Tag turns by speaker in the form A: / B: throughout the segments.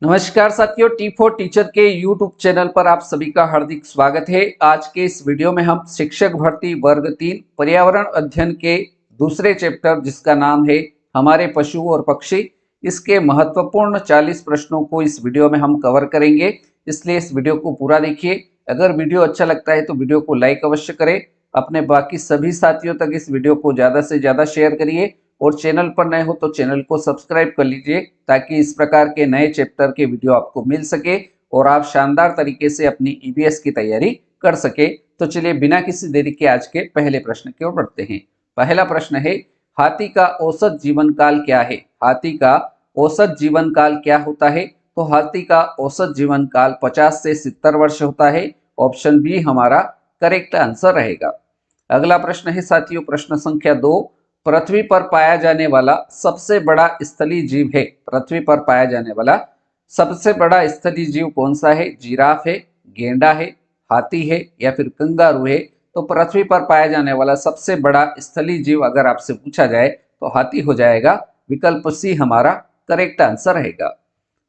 A: नमस्कार साथियों, T4 teacher के यूट्यूब चैनल पर आप सभी का हार्दिक स्वागत है। आज के इस वीडियो में हम शिक्षक भर्ती वर्ग 3 पर्यावरण अध्ययन के दूसरे चैप्टर जिसका नाम है हमारे पशु और पक्षी, इसके महत्वपूर्ण 40 प्रश्नों को इस वीडियो में हम कवर करेंगे। इसलिए इस वीडियो को पूरा देखिए। अगर वीडियो अच्छा लगता है तो वीडियो को लाइक अवश्य करें। अपने बाकी सभी साथियों तक इस वीडियो को ज़्यादा से ज़्यादा शेयर करिए और चैनल पर नए हो तो चैनल को सब्सक्राइब कर लीजिए ताकि इस प्रकार के नए चैप्टर के वीडियो आपको मिल सके और आप शानदार तरीके से अपनी ईबीएस की तैयारी कर सके। तो चलिए बिना किसी देरी के आज के पहले प्रश्न की ओर बढ़ते हैं। पहला प्रश्न है, हाथी का औसत जीवन काल क्या है? हाथी का औसत जीवन काल क्या होता है? तो हाथी का औसत जीवन काल 50 से 70 वर्ष होता है। ऑप्शन बी हमारा करेक्ट आंसर रहेगा। अगला प्रश्न है साथियों, प्रश्न संख्या 2, पृथ्वी पर पाया जाने वाला सबसे बड़ा स्थलीय जीव है। पृथ्वी पर पाया जाने वाला सबसे बड़ा स्थलीय जीव कौन सा है? जिराफ है, गेंडा है, हाथी है या फिर कंगारू है? तो पृथ्वी पर पाया जाने वाला सबसे बड़ा स्थलीय जीव अगर आपसे पूछा जाए तो हाथी हो जाएगा। विकल्प सी हमारा करेक्ट आंसर रहेगा।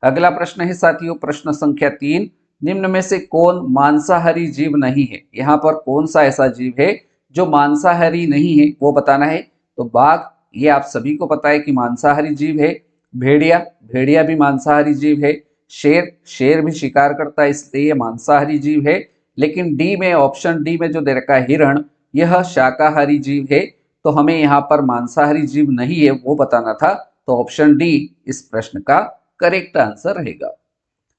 A: अगला प्रश्न है साथियों, प्रश्न संख्या 3, निम्न में से कौन मांसाहारी जीव नहीं है? यहाँ पर कौन सा ऐसा जीव है जो मांसाहारी नहीं है वो बताना है। तो बाघ, ये आप सभी को पता है कि मांसाहारी जीव है। भेड़िया, भेड़िया भी मांसाहारी जीव है। शेर, शेर भी शिकार करता है इसलिए ये मांसाहारी जीव है। लेकिन डी में, ऑप्शन डी में जो दे रखा है हिरण, यह शाकाहारी जीव है। तो हमें यहाँ पर मांसाहारी जीव नहीं है वो बताना था। तो ऑप्शन डी इस प्रश्न का करेक्ट आंसर रहेगा।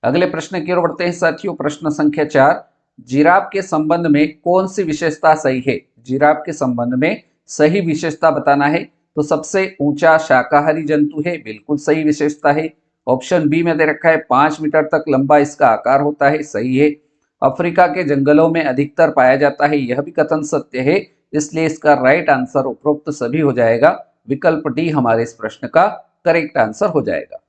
A: अगले प्रश्न की ओर बढ़ते हैं साथियों, प्रश्न संख्या 4, जिराफ के संबंध में कौन सी विशेषता सही है? जिराफ के संबंध में सही विशेषता बताना है। तो सबसे ऊंचा शाकाहारी जंतु है, बिल्कुल सही विशेषता है। ऑप्शन बी में दे रखा है 5 मीटर तक लंबा इसका आकार होता है, सही है। अफ्रीका के जंगलों में अधिकतर पाया जाता है, यह भी कथन सत्य है। इसलिए इसका राइट आंसर उपरोक्त सभी हो जाएगा। विकल्प डी हमारे इस प्रश्न का करेक्ट आंसर हो जाएगा।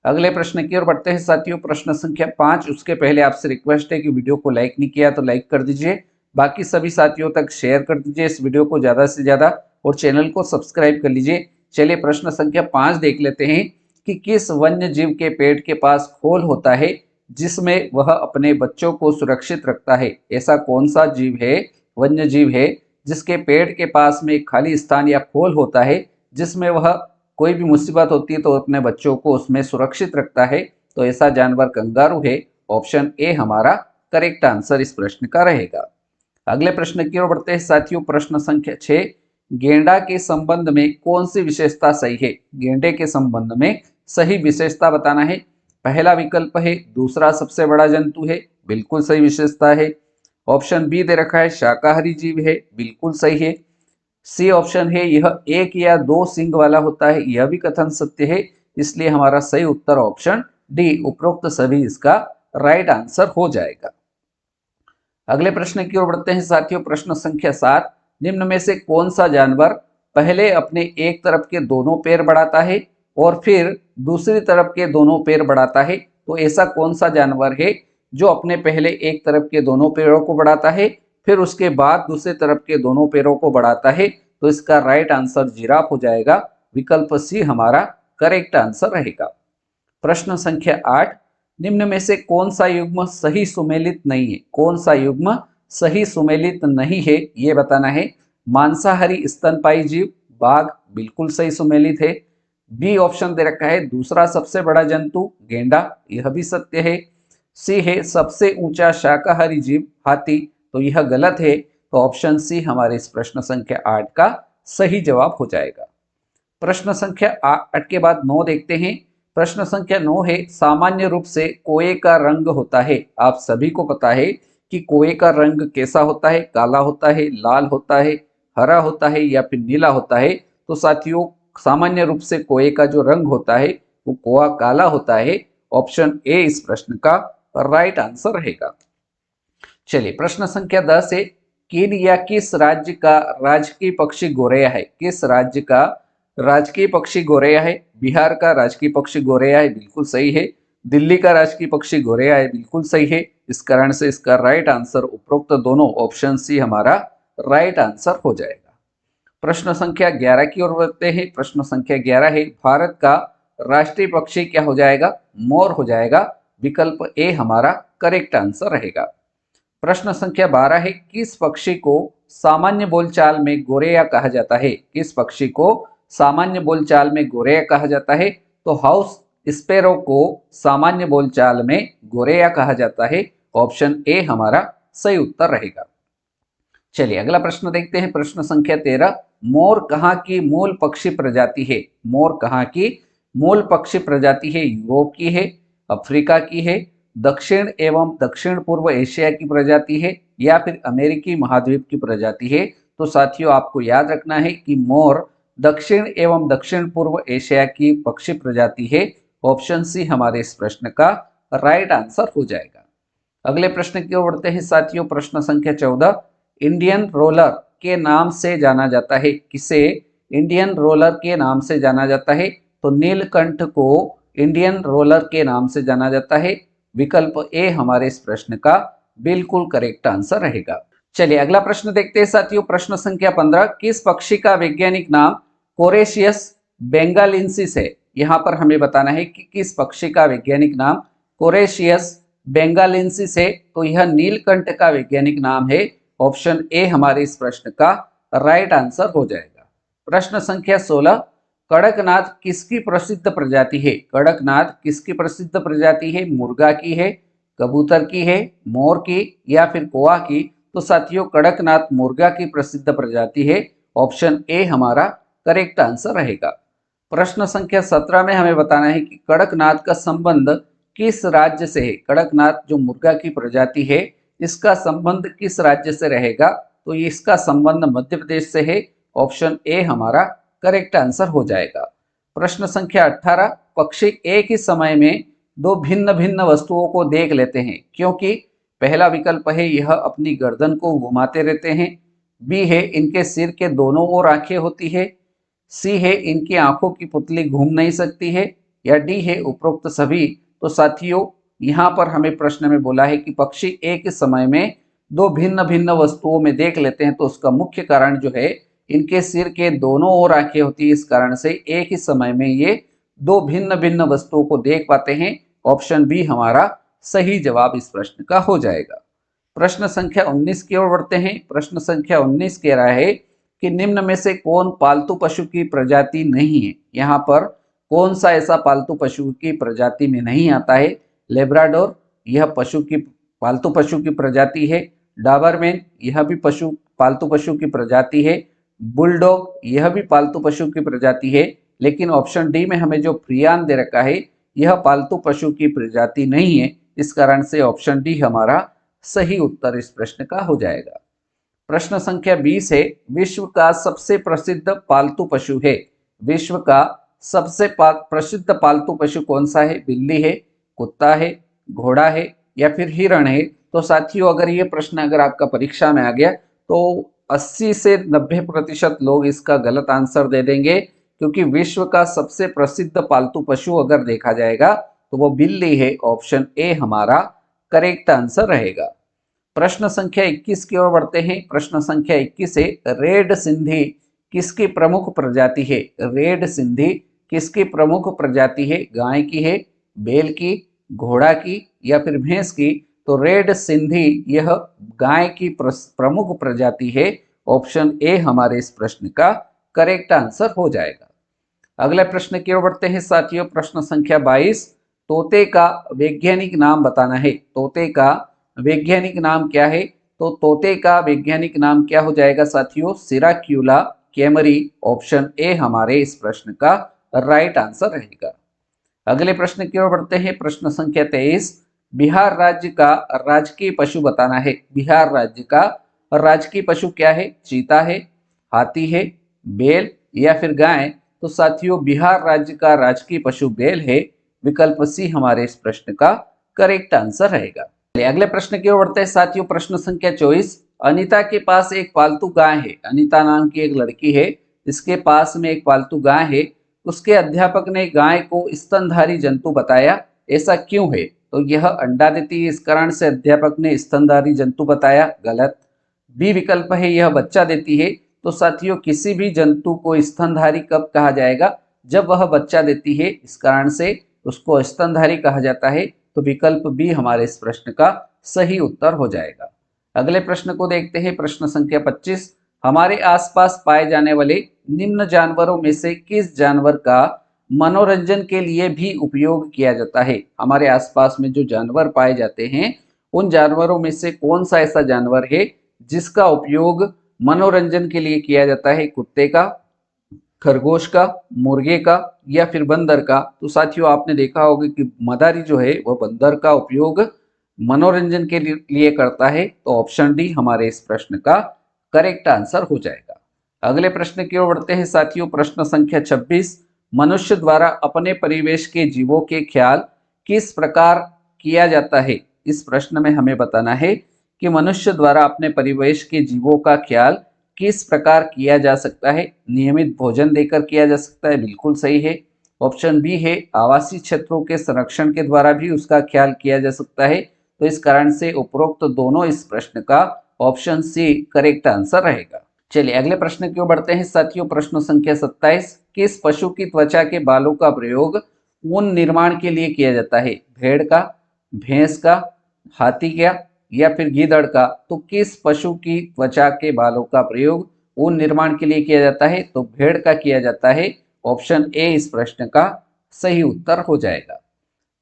A: अगले प्रश्न की ओर बढ़ते हैं साथियों, प्रश्न संख्या 5। उसके पहले आपसे रिक्वेस्ट है कि वीडियो को लाइक नहीं किया तो लाइक कर दीजिए, बाकी सभी साथियों तक शेयर कर दीजिए इस वीडियो को ज़्यादा से ज़्यादा और चैनल को सब्सक्राइब कर लीजिए। चलिए प्रश्न संख्या 5 देख लेते हैं कि किस वन्य जीव के पेट के पास खोल होता है जिसमें वह अपने बच्चों को सुरक्षित रखता है? ऐसा कौन सा जीव है, वन्य जीव है, जिसके पेट के पास में एक खाली स्थान या खोल होता है जिसमें वह कोई भी मुसीबत होती है तो अपने बच्चों को उसमें सुरक्षित रखता है? तो ऐसा जानवर कंगारू है। ऑप्शन ए हमारा करेक्ट आंसर इस प्रश्न का रहेगा। अगले प्रश्न की ओर बढ़ते हैं साथियों, प्रश्न संख्या 6, गेंडा के संबंध में कौन सी विशेषता सही है? गेंडे के संबंध में सही विशेषता बताना है। पहला विकल्प है दूसरा सबसे बड़ा जंतु है, बिल्कुल सही विशेषता है। ऑप्शन बी दे रखा है शाकाहारी जीव है, बिल्कुल सही है। सी ऑप्शन है यह एक या दो सींग वाला होता है, यह भी कथन सत्य है। इसलिए हमारा सही उत्तर ऑप्शन डी उपरोक्त सभी इसका राइट आंसर हो जाएगा। अगले प्रश्न की ओर बढ़ते हैं साथियों, प्रश्न संख्या 7, निम्न में से कौन सा जानवर पहले अपने एक तरफ के दोनों पैर बढ़ाता है और फिर दूसरी तरफ के दोनों पैर बढ़ाता है? तो ऐसा कौन सा जानवर है जो अपने पहले एक तरफ के दोनों पैरों को बढ़ाता है फिर उसके बाद दूसरे तरफ के दोनों पैरों को बढ़ाता है? तो इसका राइट आंसर जिराफ हो जाएगा। विकल्प सी हमारा करेक्ट आंसर रहेगा। प्रश्न संख्या 8, निम्न में से कौन सा युग्म सही सुमेलित नहीं है? कौन सा युग्म सही सुमेलित नहीं है ये बताना है। मांसाहारी स्तनपायी जीव, बाघ, बिल्कुल सही सुमेलित है। बी ऑप्शन दे रखा है दूसरा सबसे बड़ा जंतु गेंडा, यह भी सत्य है। सी है सबसे ऊंचा शाकाहारी जीव हाथी, तो यह गलत है। तो ऑप्शन सी हमारे इस प्रश्न संख्या 8 का सही जवाब हो जाएगा। प्रश्न संख्या 8 के बाद 9 देखते हैं। प्रश्न संख्या 9 है, सामान्य रूप से कोए का रंग होता है। आप सभी को पता है कि कोए का रंग कैसा होता है? काला होता है, लाल होता है, हरा होता है या फिर नीला होता है? तो साथियों सामान्य रूप से कोए का जो रंग होता है वो कोआ काला होता है। ऑप्शन ए इस प्रश्न का राइट आंसर रहेगा। चलिए प्रश्न संख्या 10 है, किन या किस राज्य का राजकीय पक्षी गोरैया है? किस राज्य का राजकीय पक्षी गोरैया है? बिहार का राजकीय पक्षी गोरैया है, बिल्कुल सही है। दिल्ली का राजकीय पक्षी गोरैया है, बिल्कुल सही है। इस कारण से इसका राइट आंसर उपरोक्त दोनों ऑप्शन सी हमारा राइट आंसर हो जाएगा। प्रश्न संख्या 11 की ओर बढ़ते हैं। प्रश्न संख्या 11 है, भारत का राष्ट्रीय पक्षी क्या हो जाएगा, मोर हो जाएगा। विकल्प ए हमारा करेक्ट आंसर रहेगा। प्रश्न संख्या 12 है, किस पक्षी को सामान्य बोलचाल में गोरैया कहा जाता है? किस पक्षी को सामान्य बोलचाल में गोरैया कहा जाता है? तो हाउस स्पैरो को सामान्य बोलचाल में गोरैया कहा जाता है। ऑप्शन ए हमारा सही उत्तर रहेगा। चलिए अगला प्रश्न देखते हैं। प्रश्न संख्या 13, मोर कहाँ की मूल पक्षी प्रजाति है? मोर कहाँ की मूल पक्षी प्रजाति है? यूरोप की है, अफ्रीका की है, दक्षिण एवं दक्षिण पूर्व एशिया की प्रजाति है, या फिर अमेरिकी महाद्वीप की प्रजाति है? तो साथियों आपको याद रखना है कि मोर दक्षिण एवं दक्षिण पूर्व एशिया की पक्षी प्रजाति है। ऑप्शन सी हमारे इस प्रश्न का राइट आंसर हो जाएगा। अगले प्रश्न की ओर बढ़ते हैं साथियों। प्रश्न संख्या 14, इंडियन रोलर के नाम से जाना जाता है? किसे इंडियन रोलर के नाम से जाना जाता है? तो नीलकंठ को इंडियन रोलर के नाम से जाना जाता है। विकल्प ए हमारे इस प्रश्न का बिल्कुल करेक्ट आंसर रहेगा। चलिए अगला प्रश्न देखते हैं साथियों। प्रश्न संख्या 15, किस पक्षी का वैज्ञानिक नाम कोरेशियस बेंगालिंसिस है? यहाँ पर हमें बताना है कि किस पक्षी का वैज्ञानिक नाम कोरेशियस बेंगालिंसिस है। तो यह नीलकंठ का वैज्ञानिक नाम है। ऑप्शन ए हमारे इस प्रश्न का राइट आंसर हो जाएगा। प्रश्न संख्या 16, कड़कनाथ किसकी प्रसिद्ध प्रजाति है? कड़कनाथ किसकी प्रसिद्ध प्रजाति है? मुर्गा की है, कबूतर की है, मोर की, या फिर कौवा की? तो साथियों कड़कनाथ मुर्गा की प्रसिद्ध प्रजाति है। ऑप्शन ए हमारा करेक्ट आंसर रहेगा। प्रश्न संख्या 17 में हमें बताना है कि कड़कनाथ का संबंध किस राज्य से है? कड़कनाथ जो मुर्गा की प्रजाति है इसका संबंध किस राज्य से रहेगा? तो इसका संबंध मध्य प्रदेश से है। ऑप्शन ए हमारा करेक्ट आंसर हो जाएगा। प्रश्न संख्या 18, पक्षी एक ही समय में दो भिन्न भिन्न वस्तुओं को देख लेते हैं क्योंकि? पहला विकल्प है यह अपनी गर्दन को घुमाते रहते हैं, बी है इनके सिर के दोनों ओर आंखें होती है, सी है इनकी आंखों की पुतली घूम नहीं सकती है, या डी है उपरोक्त सभी। तो साथियों यहाँ पर हमें प्रश्न में बोला है कि पक्षी एक ही समय में दो भिन्न भिन्न वस्तुओं में देख लेते हैं, तो उसका मुख्य कारण जो है इनके सिर के दोनों ओर आंखें होती है, इस कारण से एक ही समय में ये दो भिन्न भिन्न वस्तुओं को देख पाते हैं। ऑप्शन बी हमारा सही जवाब इस प्रश्न का हो जाएगा। प्रश्न संख्या 19 की ओर बढ़ते हैं। प्रश्न संख्या 19 कह रहा है कि निम्न में से कौन पालतू पशु की प्रजाति नहीं है? यहाँ पर कौन सा ऐसा पालतू पशु की प्रजाति में नहीं आता है? लेब्राडोर यह पालतू पशु की प्रजाति है, डाबरमैन यह भी पालतू पशु की प्रजाति है, बुलडॉग यह भी पालतू पशु की प्रजाति है, लेकिन ऑप्शन डी में हमें जो प्रियान दे रखा है यह पालतू पशु की प्रजाति नहीं है। इस कारण से ऑप्शन डी हमारा सही उत्तर इस प्रश्न का हो जाएगा। प्रश्न संख्या 20 है, विश्व का सबसे प्रसिद्ध पालतू पशु है? विश्व का सबसे प्रसिद्ध पालतू पशु कौन सा है? बिल्ली है, कुत्ता है, घोड़ा है, या फिर हिरण है? तो साथियों अगर ये प्रश्न अगर आपका परीक्षा में आ गया तो 80 से 90% लोग इसका गलत आंसर दे देंगे, क्योंकि विश्व का सबसे प्रसिद्ध पालतू पशु अगर देखा जाएगा तो वो बिल्ली है। ऑप्शन ए हमारा करेक्ट आंसर रहेगा। प्रश्न संख्या 21 की ओर बढ़ते हैं। प्रश्न संख्या 21 है, रेड सिंधी किसकी प्रमुख प्रजाति है? रेड सिंधी किसकी प्रमुख प्रजाति है? गाय की है, बैल की, घोड़ा की, या फिर भैंस की? तो रेड सिंधी यह गाय की प्रमुख प्रजाति है। ऑप्शन ए हमारे इस प्रश्न का करेक्ट आंसर हो जाएगा। अगले प्रश्न की ओर बढ़ते हैं साथियों। प्रश्न संख्या 22, तोते का वैज्ञानिक नाम बताना है। तोते का वैज्ञानिक नाम क्या है? तो तोते का वैज्ञानिक नाम क्या हो जाएगा साथियों? सिराक्यूला कैमरी। ऑप्शन ए हमारे इस प्रश्न का राइट आंसर रहेगा। अगले प्रश्न की ओर बढ़ते हैं। प्रश्न संख्या 23, बिहार राज्य का राजकीय पशु बताना है। बिहार राज्य का राजकीय पशु क्या है? चीता है, हाथी है, बैल, या फिर गाय? तो साथियों बिहार राज्य का राजकीय पशु बैल है। विकल्प सी हमारे इस प्रश्न का करेक्ट आंसर रहेगा। अगले प्रश्न की ओर बढ़ते हैं साथियों। प्रश्न संख्या 24, अनीता के पास एक पालतू गाय है। अनीता नाम की एक लड़की है, इसके पास में एक पालतू गाय है। उसके अध्यापक ने गाय को स्तनधारी जंतु बताया, ऐसा क्यों है? तो यह अंडा देती है, इस कारण से अध्यापक ने स्तनधारी जंतु बताया, गलत। बी विकल्प है यह बच्चा देती है। तो साथियों किसी भी जंतु को स्तनधारी कब कहा जाएगा? जब वह बच्चा देती है, इस कारण से उसको स्तनधारी कहा जाता है। तो विकल्प बी हमारे इस प्रश्न का सही उत्तर हो जाएगा। अगले प्रश्न को देखते हैं, प्रश्न संख्या 25। हमारे आसपास पाए जाने वाले निम्न जानवरों में से किस जानवर का मनोरंजन के लिए भी उपयोग किया जाता है? हमारे आसपास में जो जानवर पाए जाते हैं, उन जानवरों में से कौन सा ऐसा जानवर है जिसका उपयोग मनोरंजन के लिए किया जाता है? कुत्ते का, खरगोश का, मुर्गे का या फिर बंदर का? तो साथियों, आपने देखा होगा कि मदारी जो है वह बंदर का उपयोग मनोरंजन के लिए करता है। तो ऑप्शन डी हमारे इस प्रश्न का करेक्ट आंसर हो जाएगा। अगले प्रश्न की ओर बढ़ते हैं साथियों, प्रश्न संख्या 26। मनुष्य द्वारा अपने परिवेश के जीवों के ख्याल किस प्रकार किया जाता है? इस प्रश्न में हमें बताना है कि मनुष्य द्वारा अपने परिवेश के जीवों का ख्याल किस प्रकार किया जा सकता है? नियमित भोजन देकर किया जा सकता है, बिल्कुल सही है। ऑप्शन बी है आवासीय क्षेत्रों के संरक्षण के द्वारा भी उसका ख्याल किया जा सकता है। तो इस कारण से उपरोक्त दोनों इस प्रश्न का ऑप्शन सी करेक्ट आंसर रहेगा। चलिए अगले प्रश्न की ओर बढ़ते हैं साथियों, प्रश्न संख्या 27। किस पशु की त्वचा के बालों का प्रयोग ऊन निर्माण के लिए किया जाता है? भेड़ का, भैंस का, हाथी का या फिर गीदड़ का? तो किस पशु की त्वचा के बालों का प्रयोग ऊन निर्माण के लिए किया जाता है? तो भेड़ का किया जाता है। ऑप्शन ए इस प्रश्न का सही उत्तर हो जाएगा।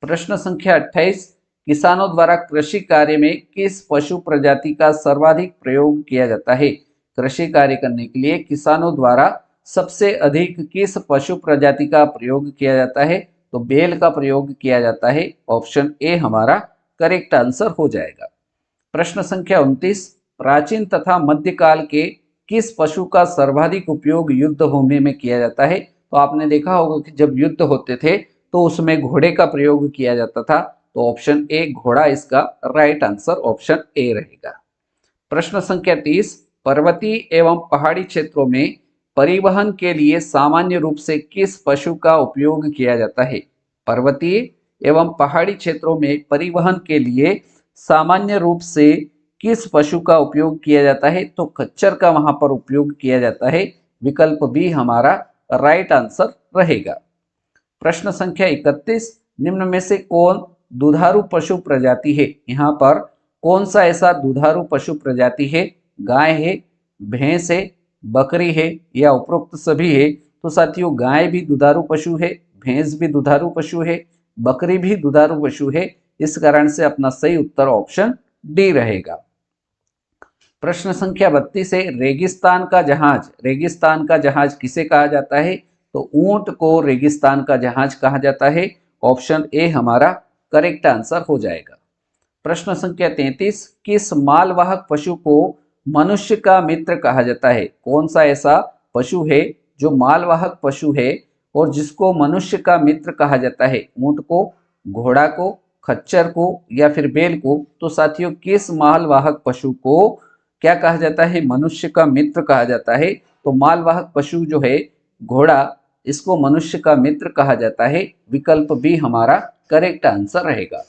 A: प्रश्न संख्या 28। किसानों द्वारा कृषि कार्य में किस पशु प्रजाति का सर्वाधिक प्रयोग किया जाता है? कृषि कार्य करने के लिए किसानों द्वारा सबसे अधिक किस पशु प्रजाति का प्रयोग किया जाता है? तो बैल का प्रयोग किया जाता है। ऑप्शन ए हमारा करेक्ट आंसर हो जाएगा। प्रश्न संख्या 29। प्राचीन तथा मध्यकाल के किस पशु का सर्वाधिक उपयोग युद्ध भूमि में किया जाता है? तो आपने देखा होगा कि जब युद्ध होते थे तो उसमें घोड़े का प्रयोग किया जाता था। तो ऑप्शन ए घोड़ा इसका राइट आंसर ऑप्शन ए रहेगा। प्रश्न संख्या 30। पर्वतीय एवं पहाड़ी क्षेत्रों में परिवहन के लिए सामान्य रूप से किस पशु का उपयोग किया जाता है? पर्वतीय एवं पहाड़ी क्षेत्रों में परिवहन के लिए सामान्य रूप से किस पशु का उपयोग किया जाता है? तो खच्चर का वहां पर उपयोग किया जाता है। विकल्प बी हमारा राइट आंसर रहेगा। प्रश्न संख्या 31। निम्न में से कौन दुधारू पशु प्रजाति है? यहाँ पर कौन सा ऐसा दुधारू पशु प्रजाति है? गाय है, भैंस है, बकरी है या उपरोक्त सभी है? तो साथियों, गाय भी दुधारू पशु है, भैंस भी दुधारू पशु है, बकरी भी दुधारू पशु है। इस कारण से अपना सही उत्तर ऑप्शन डी रहेगा। प्रश्न संख्या 32 है, रेगिस्तान का जहाज। रेगिस्तान का जहाज किसे कहा जाता है? तो ऊंट को रेगिस्तान का जहाज कहा जाता है। ऑप्शन ए हमारा करेक्ट आंसर हो जाएगा। प्रश्न संख्या 33। किस मालवाहक पशु को मनुष्य का मित्र कहा जाता है? कौन सा ऐसा पशु है जो मालवाहक पशु है और जिसको मनुष्य का मित्र कहा जाता है? ऊंट को, घोड़ा को, खच्चर को या फिर बैल को? तो साथियों, किस मालवाहक पशु को क्या कहा जाता है? मनुष्य का मित्र कहा जाता है। तो मालवाहक पशु जो है घोड़ा, इसको मनुष्य का मित्र कहा जाता है। विकल्प बी हमारा करेक्ट आंसर रहेगा।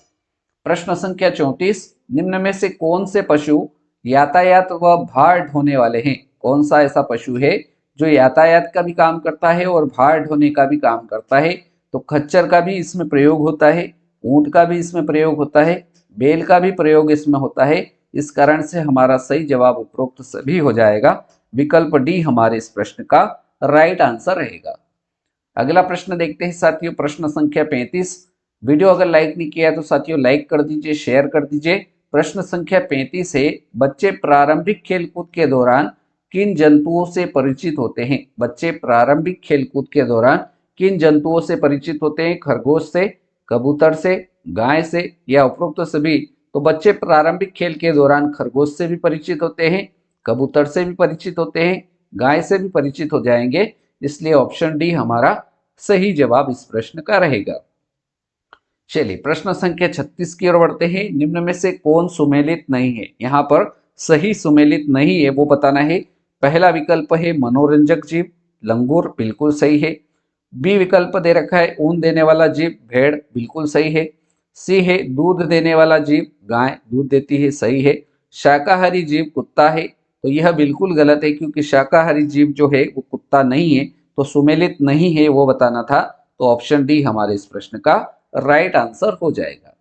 A: प्रश्न संख्या 34। निम्न में से कौन से पशु यातायात व भार ढोने वाले हैं? कौन सा ऐसा पशु है जो यातायात का भी काम करता है और भार ढोने का भी काम करता है? तो खच्चर का भी इसमें प्रयोग होता है, ऊंट का भी इसमें प्रयोग होता है, बैल का भी प्रयोग इसमें होता है। इस कारण से हमारा सही जवाब उपरोक्त सभी हो जाएगा। विकल्प डी हमारे इस प्रश्न का राइट आंसर रहेगा। अगला प्रश्न देखते हैं साथियों, प्रश्न संख्या 35। वीडियो अगर लाइक नहीं किया तो साथियों लाइक कर दीजिए, शेयर कर दीजिए। प्रश्न संख्या 35 है, बच्चे प्रारंभिक खेलकूद के दौरान किन जंतुओं से परिचित होते हैं? बच्चे प्रारंभिक खेलकूद के दौरान किन जंतुओं से परिचित होते हैं? खरगोश से, कबूतर से, गाय से या उपरोक्त सभी? तो बच्चे प्रारंभिक खेल के दौरान खरगोश से भी परिचित होते हैं, कबूतर से भी परिचित होते हैं, गाय से भी परिचित हो जाएंगे। इसलिए ऑप्शन डी हमारा सही जवाब इस प्रश्न का रहेगा। चलिए प्रश्न संख्या 36 की ओर बढ़ते हैं। निम्न में से कौन सुमेलित नहीं है? यहाँ पर सही सुमेलित नहीं है वो बताना है। पहला विकल्प है मनोरंजक जीव, लंगूर, बिल्कुल सही है। बी विकल्प दे रखा है ऊन देने वाला जीव, भेड़, बिल्कुल सही है। सी है दूध देने वाला जीव, गाय दूध देती है, सही है। शाकाहारी जीव कुत्ता है, तो यह बिल्कुल गलत है क्योंकि शाकाहारी जीव जो है वो कुत्ता नहीं है। तो सुमेलित नहीं है वो बताना था, तो ऑप्शन डी हमारे इस प्रश्न का राइट आंसर हो जाएगा।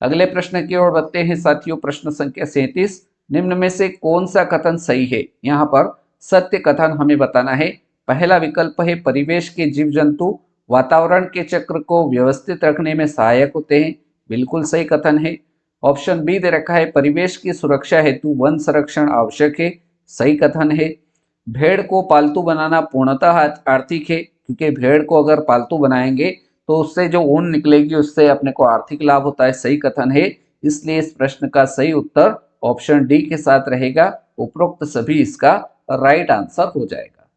A: अगले प्रश्न की ओर बढ़ते हैं साथियों। प्रश्न संख्या 37, निम्न में से कौन सा कथन सही है? यहाँ पर सत्य कथन हमें बताना है। पहला विकल्प है परिवेश के जीव जंतु वातावरण के चक्र को व्यवस्थित रखने में सहायक होते हैं, बिल्कुल सही कथन है। ऑप्शन बी दे रखा है परिवेश की सुरक्षा हेतु वन संरक्षण आवश्यक है, सही कथन है। भेड़ को पालतू बनाना पूर्णतः आर्थिक है, क्योंकि भेड़ को अगर पालतू बनाएंगे तो उससे जो ऊन निकलेगी उससे अपने को आर्थिक लाभ होता है, सही कथन है। इसलिए इस प्रश्न का सही उत्तर ऑप्शन डी के साथ रहेगा, उपरोक्त सभी इसका राइट आंसर हो जाएगा।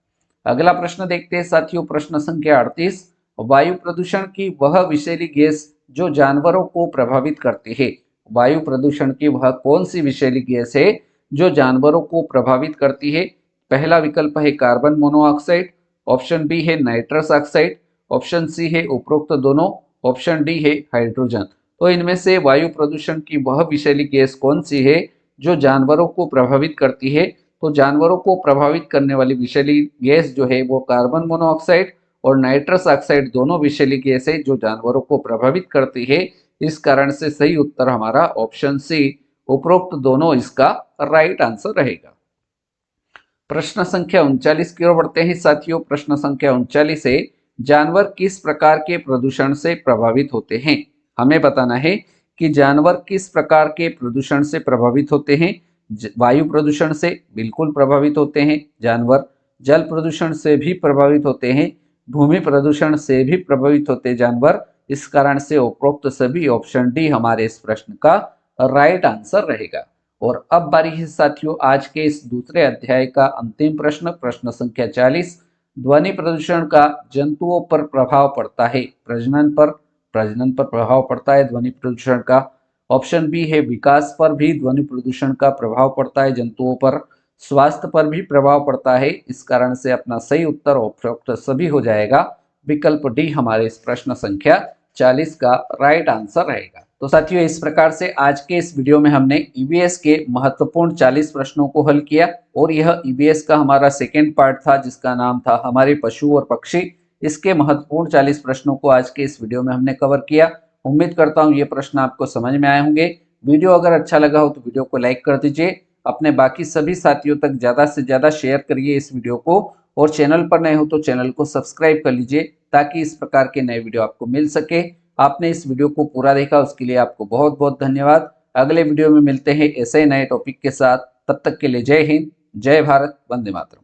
A: अगला प्रश्न देखते हैं साथियों। प्रश्न संख्या 38, वायु प्रदूषण की वह विषैली गैस जो जानवरों को प्रभावित करती है। वायु प्रदूषण की वह कौन सी विषैली गैस है जो जानवरों को प्रभावित करती है? पहला विकल्प है कार्बन मोनोऑक्साइड, ऑप्शन बी है नाइट्रस ऑक्साइड, ऑप्शन सी है उपरोक्त दोनों, ऑप्शन डी है हाइड्रोजन। तो इनमें से वायु प्रदूषण की वह विषैली गैस कौन सी है जो जानवरों को प्रभावित करती है? तो जानवरों को प्रभावित करने वाली विषैली गैस जो है वो कार्बन मोनोऑक्साइड और नाइट्रस ऑक्साइड दोनों विषैली गैस है जो जानवरों को प्रभावित करती है। इस कारण से सही उत्तर हमारा ऑप्शन सी उपरोक्त दोनों इसका राइट आंसर रहेगा। प्रश्न संख्या 39 की ओर बढ़ते हैं साथियों। प्रश्न संख्या 39 है, जानवर किस प्रकार के प्रदूषण से प्रभावित होते हैं? हमें बताना है कि जानवर किस प्रकार के प्रदूषण से प्रभावित होते हैं। वायु प्रदूषण से बिल्कुल प्रभावित होते हैं जानवर, जल प्रदूषण से भी प्रभावित होते हैं, भूमि प्रदूषण से भी प्रभावित होते जानवर। इस कारण से उपरोक्त सभी ऑप्शन डी हमारे इस प्रश्न का राइट आंसर रहेगा। और अब बारी है साथियों आज के इस दूसरे अध्याय का अंतिम प्रश्न, प्रश्न संख्या 40, ध्वनि प्रदूषण का जंतुओं पर प्रभाव पड़ता है, प्रजनन पर प्रभाव पड़ता है ध्वनि प्रदूषण का। ऑप्शन बी है विकास पर भी ध्वनि प्रदूषण का प्रभाव पड़ता है जंतुओं पर, स्वास्थ्य पर भी प्रभाव पड़ता है। इस कारण से अपना सही उत्तर उपरोक्त सभी हो जाएगा, विकल्प डी हमारे इस प्रश्न संख्या 40 का राइट आंसर रहेगा। तो साथियों इस प्रकार से आज के इस वीडियो में हमने ईवीएस के महत्वपूर्ण 40 प्रश्नों को हल किया और यह ईवीएस का हमारा सेकेंड पार्ट था जिसका नाम था हमारे पशु और पक्षी। इसके महत्वपूर्ण 40 प्रश्नों को आज के इस वीडियो में हमने कवर किया। उम्मीद करता हूं ये प्रश्न आपको समझ में आए होंगे। वीडियो अगर अच्छा लगा हो तो वीडियो को लाइक कर दीजिए, अपने बाकी सभी साथियों तक ज़्यादा से ज़्यादा शेयर करिए इस वीडियो को, और चैनल पर नए हो तो चैनल को सब्सक्राइब कर लीजिए ताकि इस प्रकार के नए वीडियो आपको मिल सके। आपने इस वीडियो को पूरा देखा उसके लिए आपको बहुत बहुत धन्यवाद। अगले वीडियो में मिलते हैं ऐसे नए टॉपिक के साथ, तब तक के लिए जय हिंद, जय भारत, वंदे मातरम।